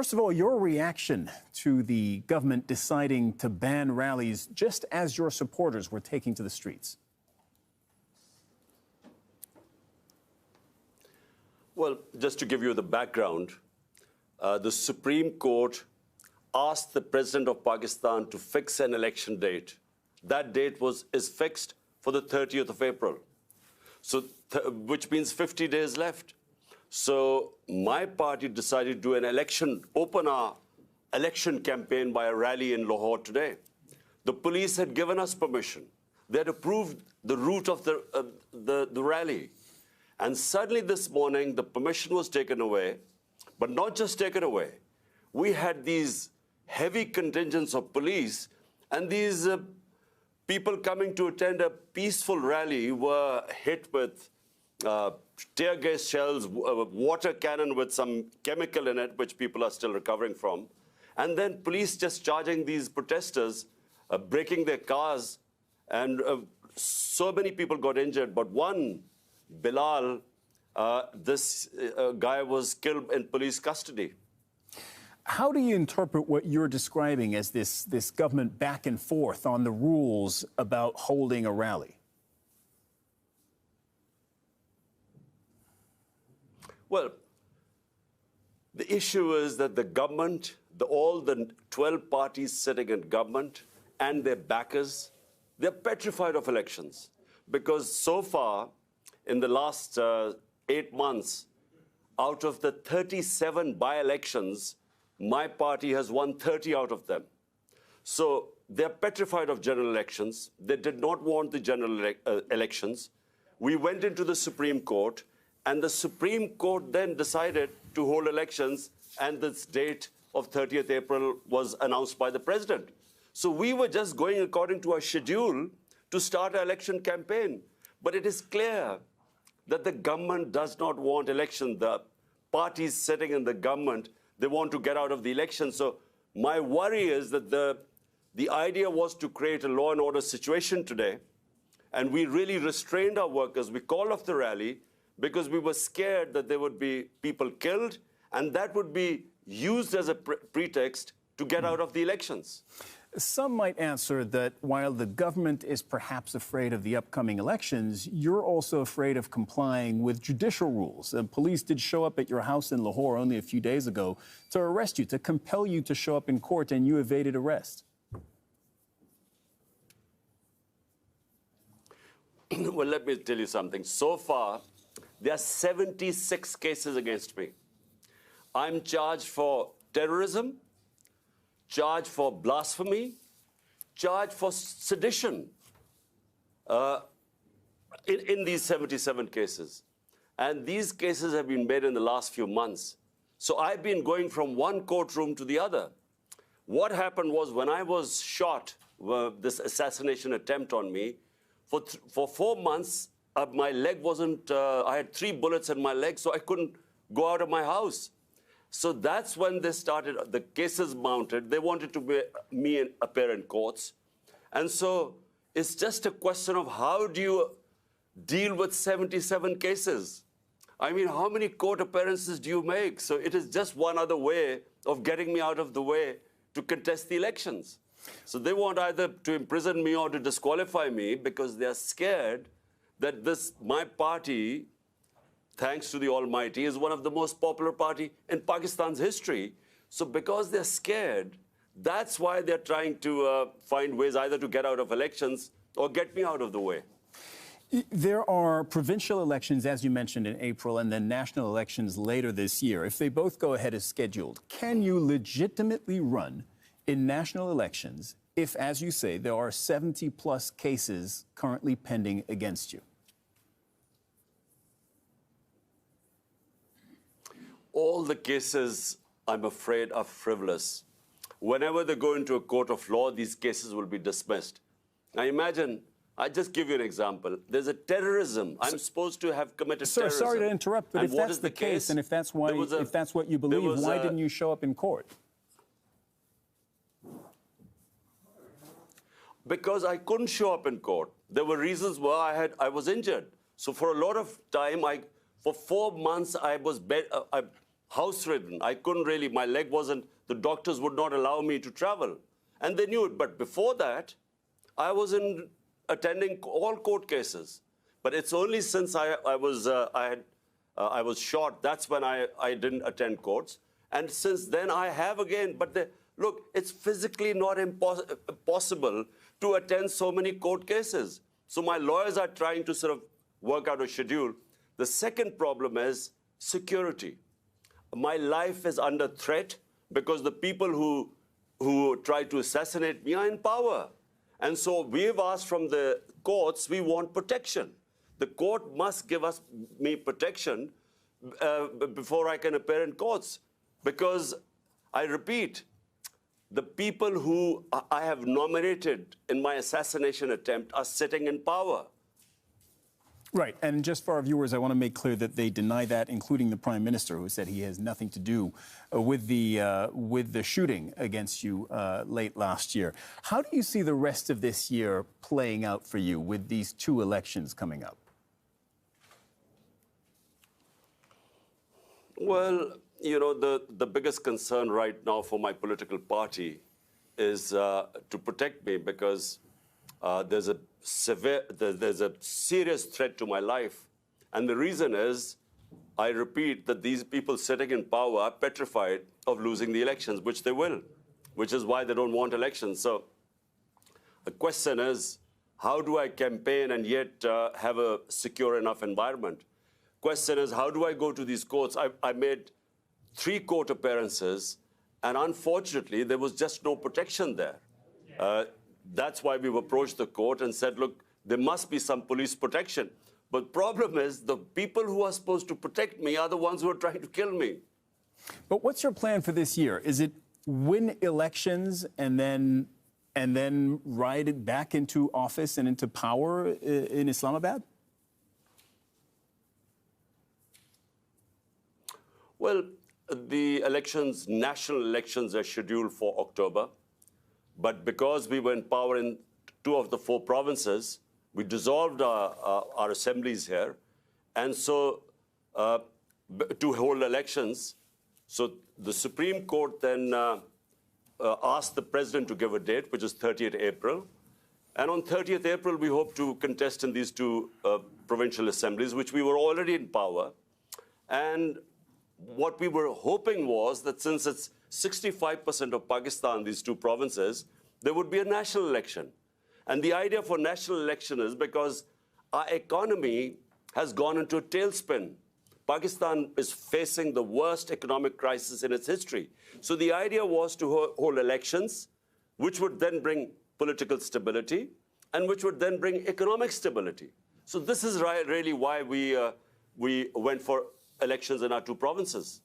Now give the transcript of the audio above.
First of all, your reaction to the government deciding to ban rallies just as your supporters were taking to the streets. Well, just to give you the background, the Supreme Court asked the President of Pakistan to fix an election date. That date is fixed for the 30th of April, so which means 50 days left. So my party decided to do an open our election campaign by a rally in Lahore today. The police had given us permission. They had approved the route of the rally. And suddenly this morning, the permission was taken away, but not just taken away. We had these heavy contingents of police, and these people coming to attend a peaceful rally were hit with tear gas shells, water cannon with some chemical in it, which people are still recovering from. And then police just charging these protesters, breaking their cars, and so many people got injured. But one, Bilal, this guy was killed in police custody. How do you interpret what you're describing as this government back and forth on the rules about holding a rally? Well, the issue is that the government, all the 12 parties sitting in government and their backers, they're petrified of elections. Because so far, in the last 8 months, out of the 37 by-elections, my party has won 30 out of them. So they're petrified of general elections. They did not want the general elections. We went into the Supreme Court, and the Supreme Court then decided to hold elections, and this date of 30th April was announced by the president. So we were just going according to our schedule to start our election campaign. But it is clear that the government does not want election. The parties sitting in the government, they want to get out of the election. So my worry is that the idea was to create a law and order situation today, and we really restrained our workers. We called off the rally because we were scared that there would be people killed, and that would be used as a pretext to get out of the elections. Some might answer that while the government is perhaps afraid of the upcoming elections, you're also afraid of complying with judicial rules. The police did show up at your house in Lahore only a few days ago to arrest you, to compel you to show up in court, and you evaded arrest. Well, let me tell you something. So far, there are 76 cases against me. I'm charged for terrorism, charged for blasphemy, charged for sedition in these 77 cases. And these cases have been made in the last few months. So I've been going from one courtroom to the other. What happened was when I was shot, this assassination attempt on me, for 4 months, my leg wasn't, I had 3 bullets in my leg, so I couldn't go out of my house. So that's when they started, the cases mounted. They wanted to me appear in courts. And so it's just a question of how do you deal with 77 cases? I mean, how many court appearances do you make? So it is just one other way of getting me out of the way to contest the elections. So they want either to imprison me or to disqualify me because they are scared that my party, thanks to the Almighty, is one of the most popular party in Pakistan's history. So because they're scared, that's why they're trying to find ways either to get out of elections or get me out of the way. There are provincial elections, as you mentioned, in April, and then national elections later this year. If they both go ahead as scheduled, can you legitimately run in national elections if, as you say, there are 70-plus cases currently pending against you? All the cases, I'm afraid, are frivolous. Whenever they go into a court of law, these cases will be dismissed. Now imagine, I just give you an example. There's a terrorism. I'm supposed to have committed terrorism. Sir, sorry to interrupt, but if that's the case, and if that's what you believe, why didn't you show up in court? Because I couldn't show up in court. There were reasons why I was injured. So for a lot of time, for 4 months, house-ridden. I couldn't really, my leg wasn't, the doctors would not allow me to travel. And they knew it. But before that, I was attending all court cases. But it's only since I was shot, that's when I didn't attend courts. And since then, I have again. But look, it's physically not possible to attend so many court cases. So my lawyers are trying to sort of work out a schedule. The second problem is security. My life is under threat because the people who try to assassinate me are in power. And so we've asked from the courts, we want protection. The court must give me protection before I can appear in courts. Because, I repeat, the people who I have nominated in my assassination attempt are sitting in power. Right, and just for our viewers, I want to make clear that they deny that, including the Prime Minister, who said he has nothing to do with the shooting against you late last year. How do you see the rest of this year playing out for you with these two elections coming up? Well, you know, the biggest concern right now for my political party is to protect me, because there's a serious threat to my life. And the reason is, I repeat, that these people sitting in power are petrified of losing the elections, which they will, which is why they don't want elections. So the question is, how do I campaign and yet have a secure enough environment? Question is, how do I go to these courts? I made 3 court appearances, and unfortunately, there was just no protection there. That's why we've approached the court and said, look, there must be some police protection. But problem is, the people who are supposed to protect me are the ones who are trying to kill me. But what's your plan for this year? Is it win elections and then ride it back into office and into power in Islamabad? Well, the elections, national elections, are scheduled for October. But because we were in power in 2 of the 4 provinces, we dissolved our assemblies here. And so to hold elections, so the Supreme Court then asked the president to give a date, which is 30th April. And on 30th April, we hope to contest in these 2 provincial assemblies, which we were already in power. And what we were hoping was that since it's 65% of Pakistan, these 2 provinces, there would be a national election. And the idea for national election is because our economy has gone into a tailspin. Pakistan is facing the worst economic crisis in its history. So the idea was to hold elections, which would then bring political stability, and which would then bring economic stability. So this is really why we went for elections in our 2 provinces.